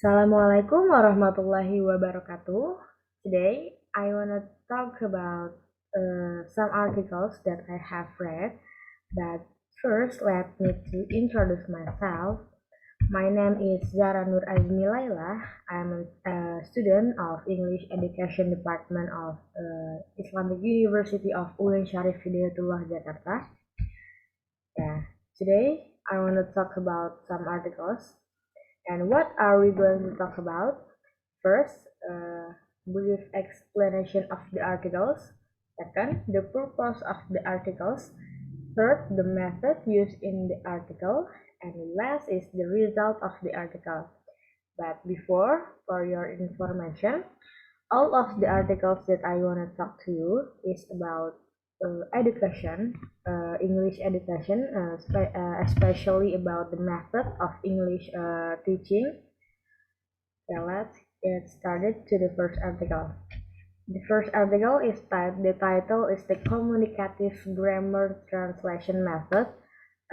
Assalamualaikum warahmatullahi wabarakatuh. Today, I want to talk about some articles that I have read. But first, let me to introduce myself. My name is Zhara Nur Azmi Laila. I'm a student of English Education Department of Islamic University of UIN Syarif Hidayatullah, Jakarta. Yeah, today I want to talk about some articles. And what are we going to talk about? First, brief explanation of the articles. Second, the purpose of the articles. Third, the method used in the article. And last is the result of the article. But before, for your information, all of the articles that I want to talk to you is about education, English education, especially about the method of English teaching. Yeah, let's get started to the first article. The first article is the title is the Communicative Grammar Translation Method,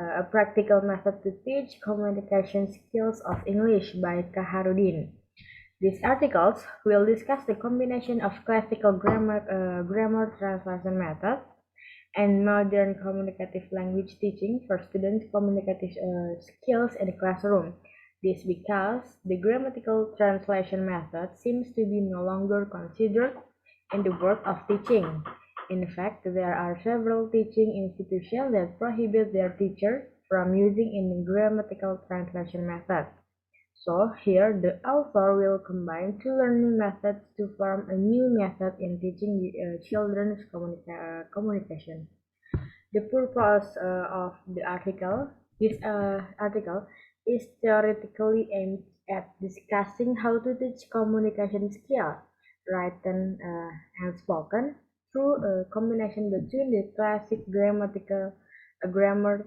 a practical method to teach communication skills of English by Kaharuddin. These articles will discuss the combination of classical grammar translation method and modern communicative language teaching for students' communicative skills in the classroom. This because the grammatical translation method seems to be no longer considered in the work of teaching. In fact, there are several teaching institutions that prohibit their teachers from using in grammatical translation method. So here the author will combine two learning methods to form a new method in teaching children's communication. The purpose of the article, this article, is theoretically aimed at discussing how to teach communication skill, written and spoken, through a combination between the classic grammar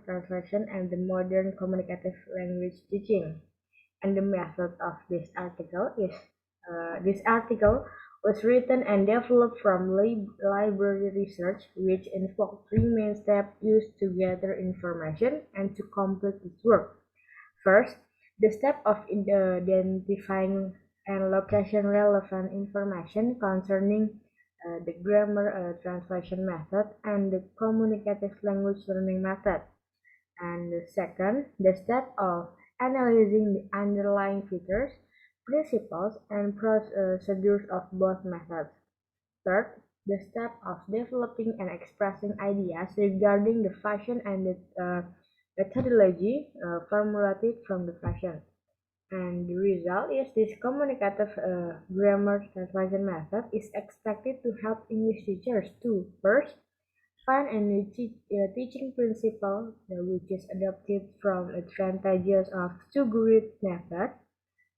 translation and the modern communicative language teaching. And the method of this article was written and developed from library research, which involved three main steps used to gather information and to complete its work. First, the step of identifying and location relevant information concerning the grammar translation method and the communicative language learning method. And the second, the step of analyzing the underlying features, principles, and procedures of both methods. Third, the step of developing and expressing ideas regarding the fashion and the methodology formulated from the fashion. And the result is this communicative grammar translation method is expected to help English teachers to first find a new teaching principle which is adopted from advantages of Shukurova method.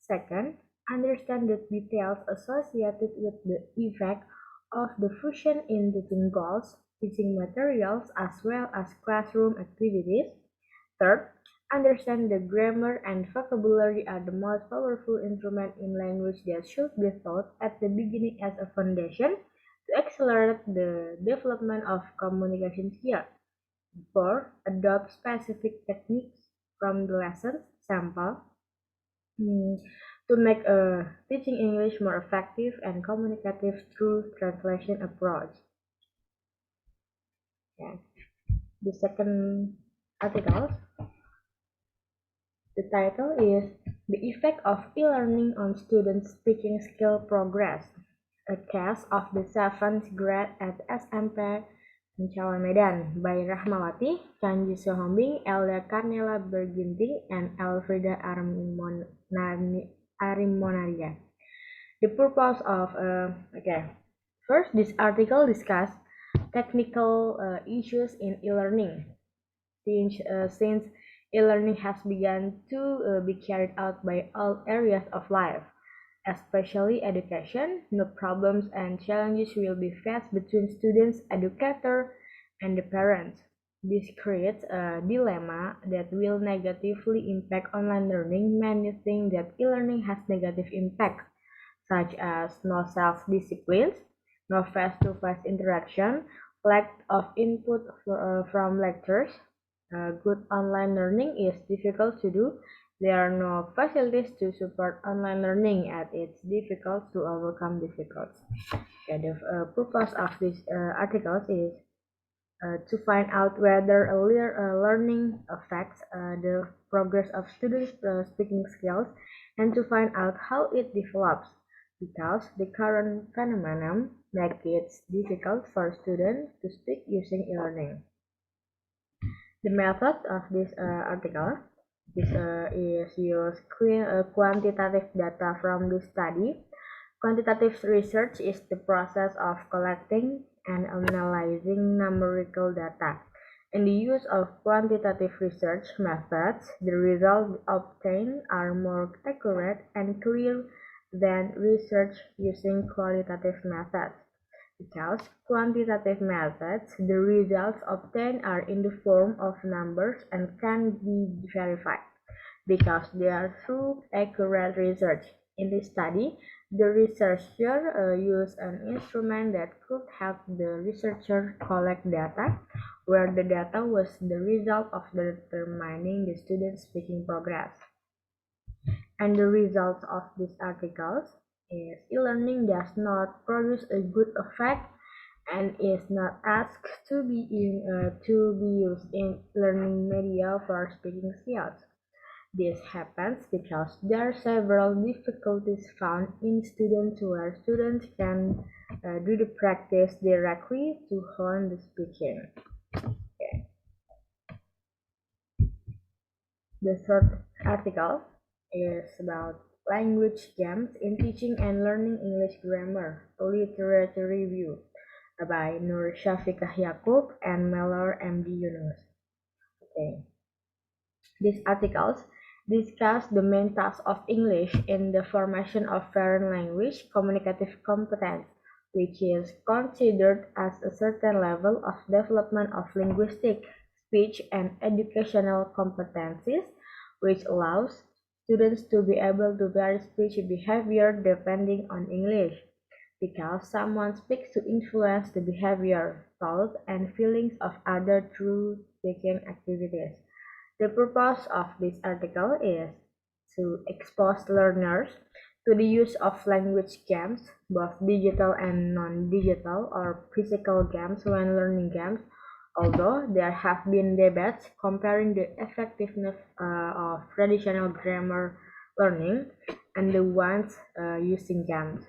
Second, understand the details associated with the effect of the fusion in teaching goals, teaching materials, as well as classroom activities. Third, understand the grammar and vocabulary are the most powerful instrument in language that should be taught at the beginning as a foundation to accelerate the development of communication skills. Four, adopt specific techniques from the lessons sample to make teaching English more effective and communicative through translation approach. Yeah. The second article, the title is The Effect of E-Learning on Students' Speaking Skill Progress, a case of the 7th grade at SMP Pencawan Medan by Rahmawati, Chanji Sihombing, Elya Karnela Ginting, and Elfrida Arimonnaria. The purpose of first this article discuss technical issues in e-learning. Since e-learning has begun to be carried out by all areas of life, especially education, no problems and challenges will be faced between students, educator, and the parents. This creates a dilemma that will negatively impact online learning. Many think that e-learning has negative impacts, such as no self-discipline, no face-to-face interaction, lack of input from lectures. Good online learning is difficult to do, There are no facilities to support online learning as it's difficult to overcome difficulties. Okay, the purpose of this article is to find out whether learning affects the progress of students' speaking skills and to find out how it develops because the current phenomenon makes it difficult for students to speak using e-learning. The method of this article is use quantitative data from the study. Quantitative research is the process of collecting and analyzing numerical data. In the use of quantitative research methods, the results obtained are more accurate and clear than research using qualitative methods. Because quantitative methods, the results obtained are in the form of numbers and can be verified because they are through accurate research. In this study, the researcher used an instrument that could help the researcher collect data, where the data was the result of determining the student's speaking progress. And the results of these articles is e-learning does not produce a good effect and is not asked to be used in learning media for speaking skills. This happens because there are several difficulties found in students where students can do the practice directly to hone the speaking. Okay. The third article is about language games in teaching and learning English grammar, a literature review by Nur Syafiqah Yaccob and Melor MD Yunus. Okay. These articles discuss the main tasks of English in the formation of foreign language communicative competence, which is considered as a certain level of development of linguistic, speech, and educational competencies, which allows students to be able to vary speech behavior depending on English, because someone speaks to influence the behavior, thought, and feelings of others through speaking activities. The purpose of this article is to expose learners to the use of language games, both digital and non-digital or physical games when learning games, although there have been debates comparing the effectiveness of traditional grammar learning and the ones using games.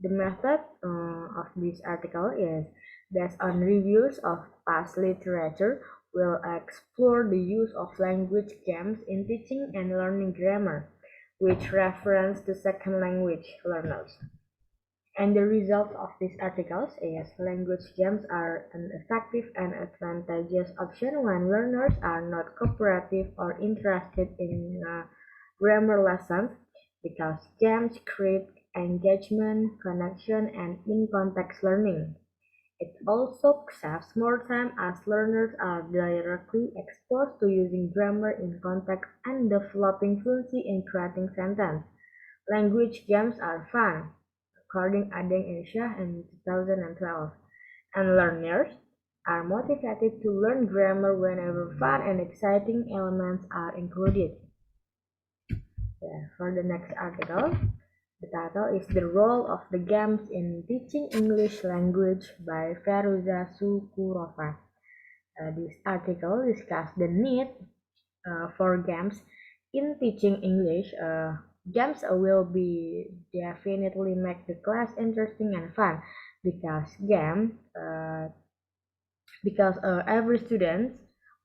The method of this article is based on reviews of past literature, will explore the use of language games in teaching and learning grammar, which reference to second language learners. And the result of these articles is language games are an effective and advantageous option when learners are not cooperative or interested in grammar lessons because games create engagement, connection, and in-context learning. It also saves more time as learners are directly exposed to using grammar in context and developing fluency in creating sentences. Language games are fun, according Adeng Asia in 2012, and learners are motivated to learn grammar whenever fun and exciting elements are included. For the next article, the title is The Role of the Games in Teaching English Language by Feruza Shukurova. This article discusses the need for games in teaching English. Games will be definitely make the class interesting and fun because every student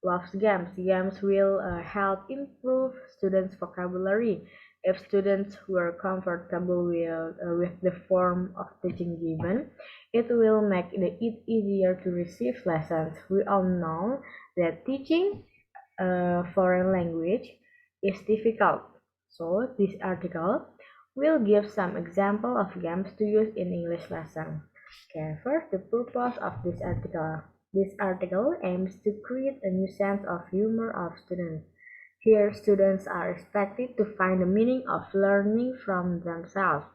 loves games. Games will help improve students' vocabulary. If students were comfortable with the form of teaching given, it will make it easier to receive lessons. We all know that teaching a foreign language is difficult. So this article will give some example of games to use in English lesson. Okay, first the purpose of this article. This article aims to create a new sense of humor of students. Here, students are expected to find the meaning of learning from themselves.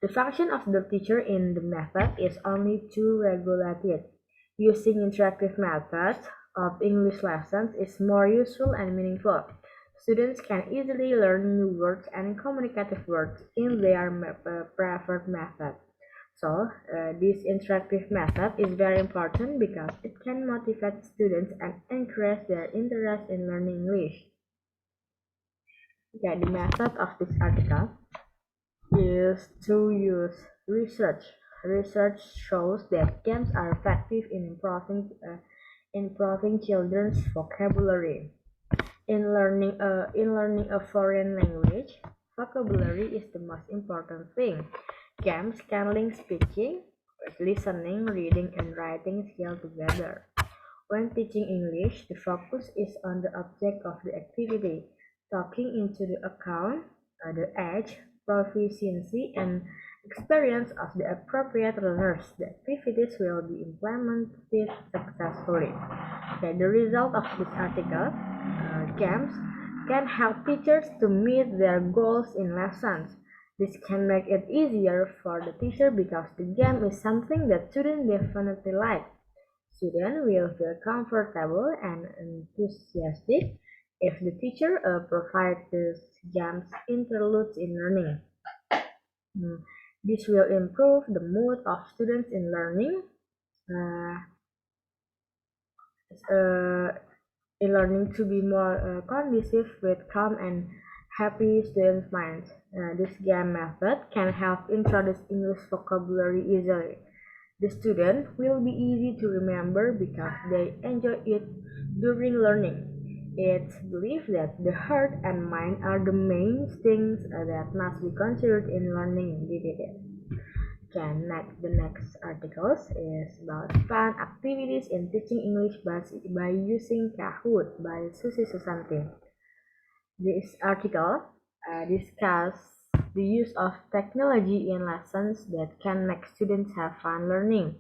The function of the teacher in the method is only to regulate it. Using interactive methods of English lessons is more useful and meaningful. Students can easily learn new words and communicative words in their preferred method. So, this interactive method is very important because it can motivate students and encourage their interest in learning English. Okay, the method of this article is to use research. Research shows that games are effective in improving children's vocabulary. In learning a foreign language, vocabulary is the most important thing. Games can link speaking, listening, reading, and writing skills together. When teaching English, the focus is on the object of the activity, taking into the account the age, proficiency, and experience of the appropriate learners. The activities will be implemented successfully. Okay, the result of this article, games can help teachers to meet their goals in lessons. This can make it easier for the teacher because the game is something that students definitely like. Students will feel comfortable and enthusiastic if the teacher provides these games interludes in learning. Mm, This will improve the mood of students in learning, uh, uh, to be more conducive with calm and happy students' minds. This game method can help introduce English vocabulary easily. The student will be easy to remember because they enjoy it during learning. It's believed that the heart and mind are the main things that must be considered in learning DDD. The next articles is about fun activities in teaching English by using Kahoot by Susie Susanti. This article discusses the use of technology in lessons that can make students have fun learning,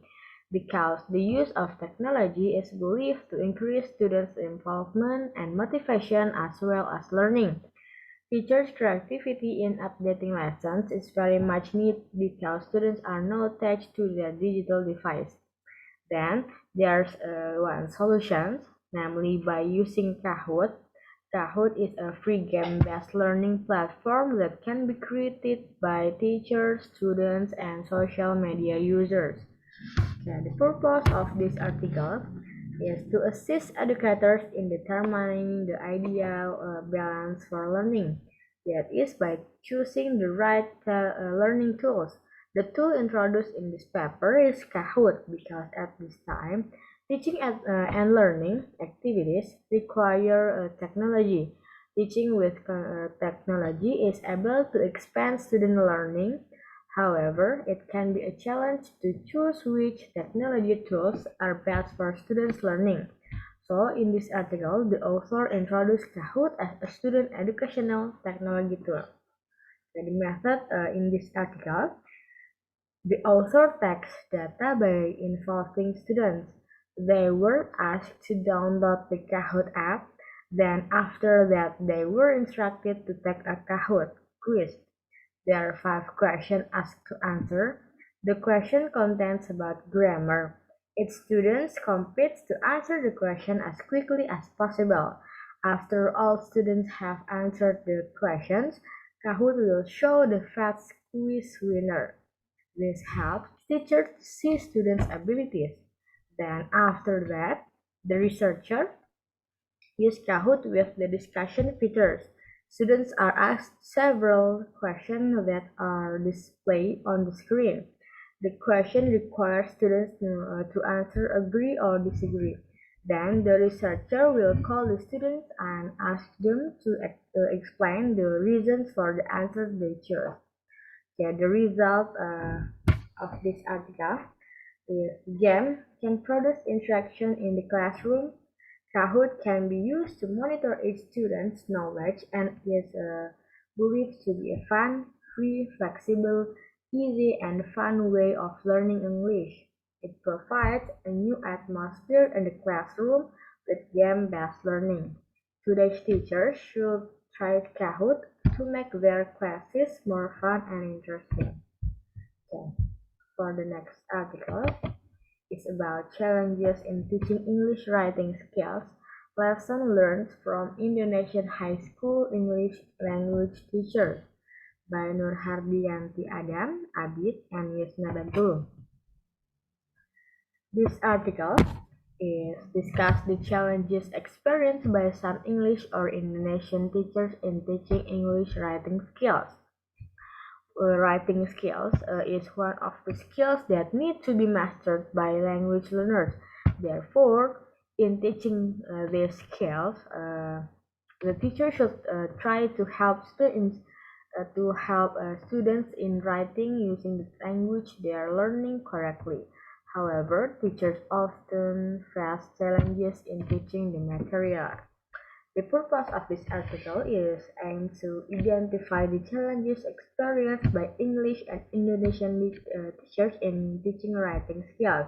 because the use of technology is believed to increase students' involvement and motivation as well as learning. Teachers' creativity in updating lessons is very much needed because students are now attached to their digital device. Then there's one solution, namely by using Kahoot. Kahoot is a free game-based learning platform that can be created by teachers, students, and social media users. The purpose of this article is to assist educators in determining the ideal balance for learning. That is by choosing the right learning tools. The tool introduced in this paper is Kahoot because at this time, teaching and learning activities require technology. Teaching with technology is able to expand student learning. However, it can be a challenge to choose which technology tools are best for students' learning. So, in this article, the author introduced Kahoot as a student educational technology tool. The method in this article, the author takes data by involving students. They were asked to download the Kahoot app, then after that they were instructed to take a Kahoot quiz. There are 5 questions asked to answer. The question contains about grammar. Each student competes to answer the question as quickly as possible. After all students have answered the questions, Kahoot will show the fast quiz winner. This helps teachers to see students' abilities. Then after that, the researcher use Kahoot with the discussion features. Students are asked several questions that are displayed on the screen. The question requires students to answer agree or disagree. Then the researcher will call the students and ask them to explain the reasons for the answers they chose. The result of this article is GAM can produce interaction in the classroom. Kahoot can be used to monitor each student's knowledge and is believed to be a fun, free, flexible, easy, and fun way of learning English. It provides a new atmosphere in the classroom with game-based learning. Today's teachers should try Kahoot to make their classes more fun and interesting. Okay. For the next article, is about challenges in teaching English writing skills Lesson learned from Indonesian high school English language teachers by Nur Hardianti Adam, Abid, and Yusna Bantul. This article is discuss the challenges experienced by some English or Indonesian teachers in teaching English writing skills. Writing skills is one of the skills that need to be mastered by language learners. Therefore, in teaching these skills, the teacher should try to help students in writing using the language they are learning correctly. However, teachers often face challenges in teaching the material. The purpose of this article is aimed to identify the challenges experienced by English and Indonesian teachers in teaching writing skills.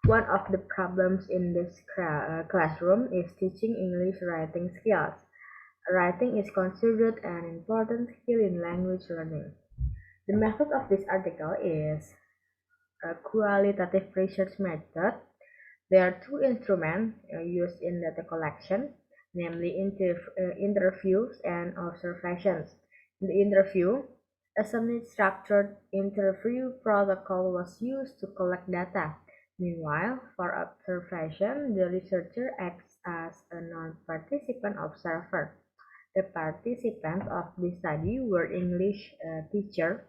One of the problems in this classroom is teaching English writing skills. Writing is considered an important skill in language learning. The method of this article is a qualitative research method. There are two instruments used in data collection, namely interviews and observations. In the interview, a semi-structured interview protocol was used to collect data. Meanwhile, for observation, the researcher acts as a non-participant observer. The participants of this study were English teachers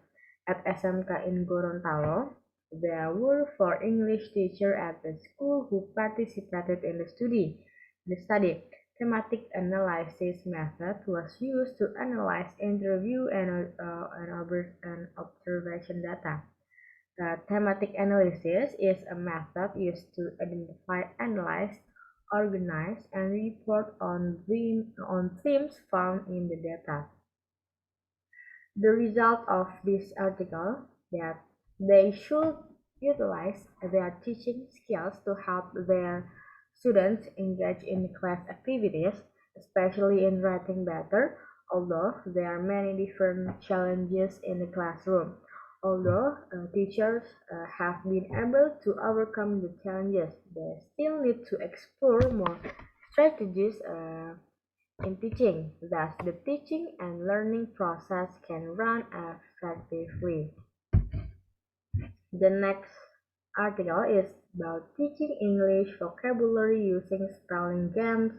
at SMK in Gorontalo. There were four English teachers at the school who participated in the study. Thematic analysis method was used to analyze interview and observation data. The thematic analysis is a method used to identify, analyze, organize, and report on themes found in the data. The result of this article that they should utilize their teaching skills to help their students engage in class activities, especially in writing better, although there are many different challenges in the classroom. Although teachers have been able to overcome the challenges, they still need to explore more strategies in teaching. Thus, the teaching and learning process can run effectively. The next article is about teaching English vocabulary using spelling games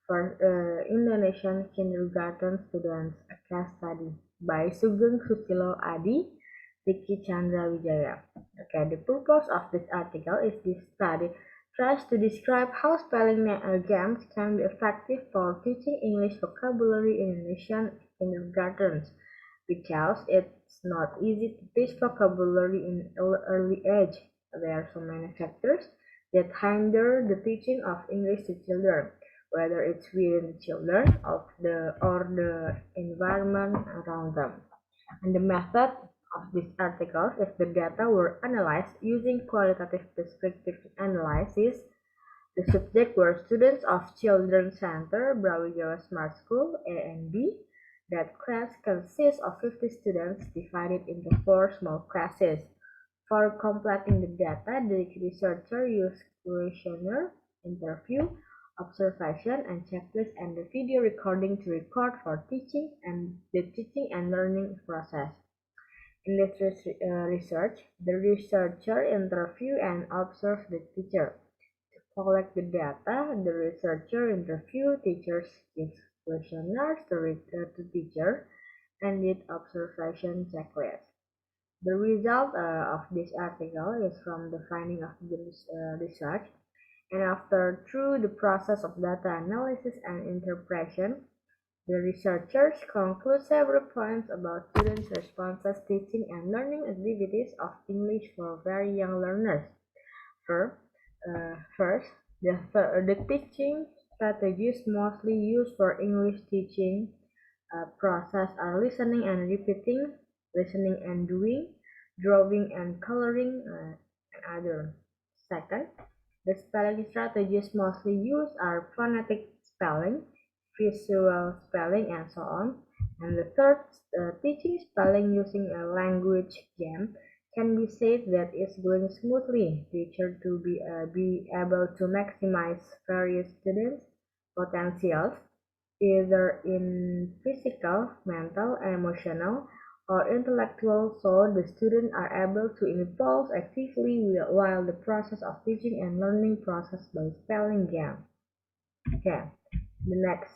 for Indonesian kindergarten students, a case study by Sugeng Susilo Adi, Vicky Chandra Wijaya. Okay, the purpose of this article is this study tries to describe how spelling games can be effective for teaching English vocabulary in Indonesian kindergartens, because it's not easy to teach vocabulary in early age. There are so many factors that hinder the teaching of English to children, whether it's within the children or the environment around them. And the method of this article is the data were analyzed using qualitative descriptive analysis. The subject were students of Children's Center, Brawijaya Smart School, A and B. That class consists of 50 students divided into four small classes. For completing the data, the researcher used questionnaire, interview, observation, and checklist and the video recording to record for teaching and the teaching and learning process. In this research, the researcher interviewed and observed the teacher. To collect the data, the researcher interviewed teachers, gives questionnaires to teacher, and did observation checklist. The result of this article is from the finding of the research, and after through the process of data analysis and interpretation, the researchers conclude several points about students' responses, teaching and learning activities of English for very young learners. First, the teaching strategies mostly used for English teaching process are listening and repeating, listening and doing, drawing and coloring, and other. Second, the spelling strategies mostly used are phonetic spelling, visual spelling, and so on. And the third, teaching spelling using a language game can be said that is going smoothly. Teacher to be able to maximize various students potentials, either in physical, mental, emotional, or intellectual, so the students are able to involve actively while the process of teaching and learning process by spelling game. Okay, the next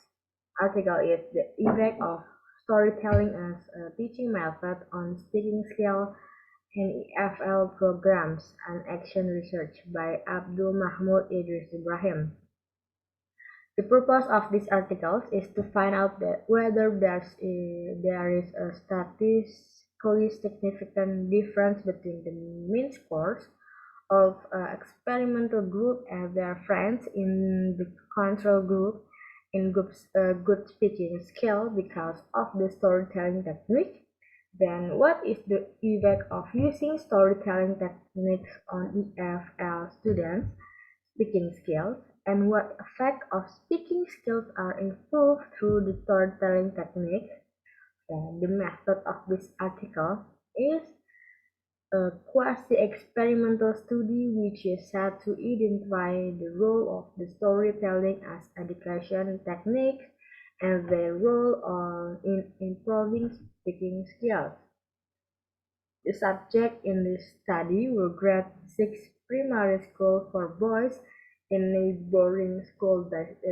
article is the impact of storytelling as a teaching method on speaking skill and EFL programs and action research by Abdul Mahmoud Idris Ibrahim. The purpose of this article is to find out whether there is a statistically significant difference between the mean scores of experimental group and their friends in the control group in groups good speaking skill because of the storytelling technique. Then what is the effect of using storytelling techniques on EFL students speaking skills, and what effect of speaking skills are improved through the storytelling technique? And the method of this article is a quasi-experimental study which is set to identify the role of the storytelling as education technique and their role in improving speaking skills. The subjects in this study were grade 6 primary school for boys in neighboring school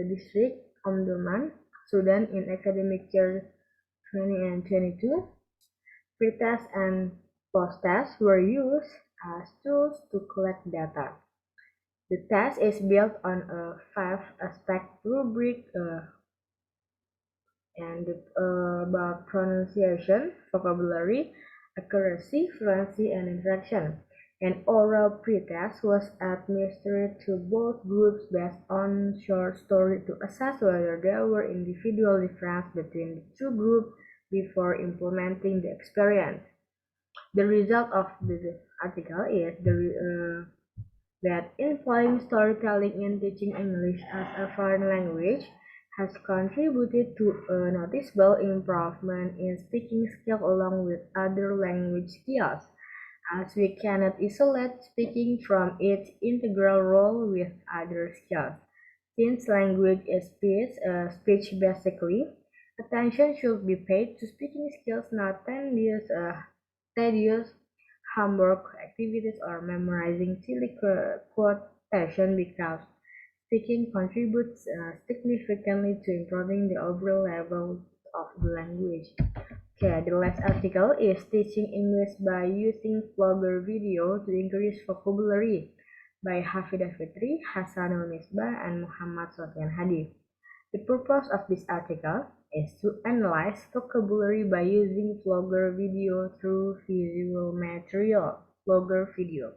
district Omdurman, Sudan in academic year 20 and 22. Pretest and post-test were used as tools to collect data. The test is built on a 5-aspect rubric about pronunciation, vocabulary, accuracy, fluency, and interaction. An oral pretest was administered to both groups based on short story to assess whether there were individual differences between the two groups before implementing the experience. The result of this article is that employing storytelling in teaching English as a foreign language has contributed to a noticeable improvement in speaking skills along with other language skills, as we cannot isolate speaking from its integral role with other skills. Since language is speech basically, attention should be paid to speaking skills, not tedious homework activities or memorizing silly quotation because speaking contributes significantly to improving the overall level of the language. Okay, the last article is teaching English by using vlogger video to increase vocabulary by Hafidah Fitri, Hasanul Misbah, and Muhammad Sofian Hadi. The purpose of this article is to analyze vocabulary by using vlogger video through visual material. Vlogger video.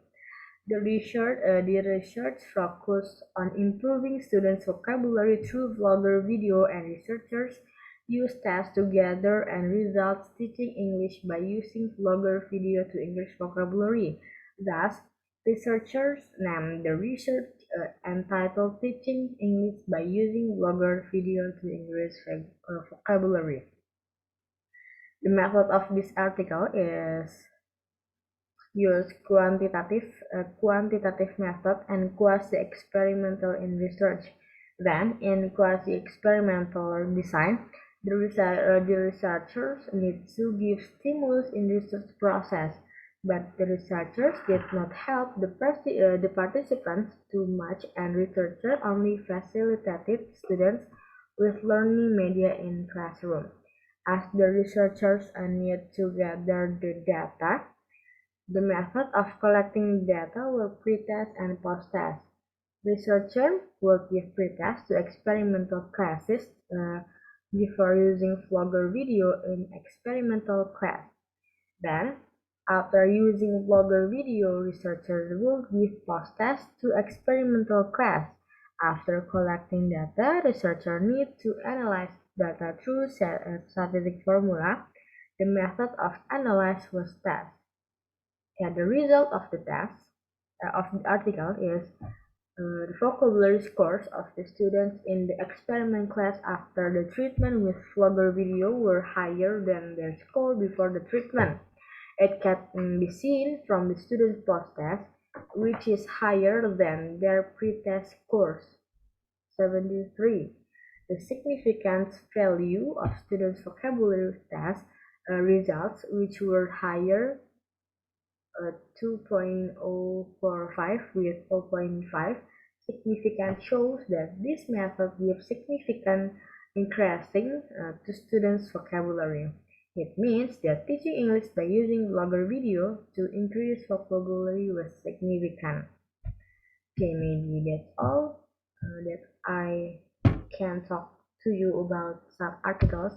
The research focused on improving students' vocabulary through vlogger video, and researchers use tests to gather and results teaching English by using vlogger video to increase vocabulary. Thus, researchers named the research entitled Teaching English by Using Vlogger Video to Increase Vocabulary. The method of this article is use quantitative method and quasi-experimental in research. Then, in quasi-experimental design, the researchers need to give stimulus in research process, but the researchers did not help the participants too much, and researchers only facilitated students with learning media in classroom. As the researchers need to gather the data, the method of collecting data were pretest and post-test. Researchers will give pretest to experimental classes before using vlogger video in experimental class. Then, after using vlogger video, researchers will give post-test to experimental class. After collecting data, researchers need to analyze data through statistic formula. The method of analysis was test. Yeah, the result of the test of the article is the vocabulary scores of the students in the experiment class after the treatment with vlogger video were higher than their score before the treatment. It can be seen from the students' post-test, which is higher than their pre-test scores, 73. the significant value of students' vocabulary test results, which were higher 2.045 with 0.5 significant, shows that this method gives significant increasing to students' vocabulary. It means that teaching English by using blogger video to increase vocabulary was significant. Okay, maybe that's all that I can talk to you about some articles.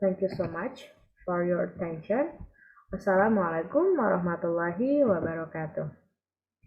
Thank you so much for your attention. Wassalamualaikum warahmatullahi wabarakatuh.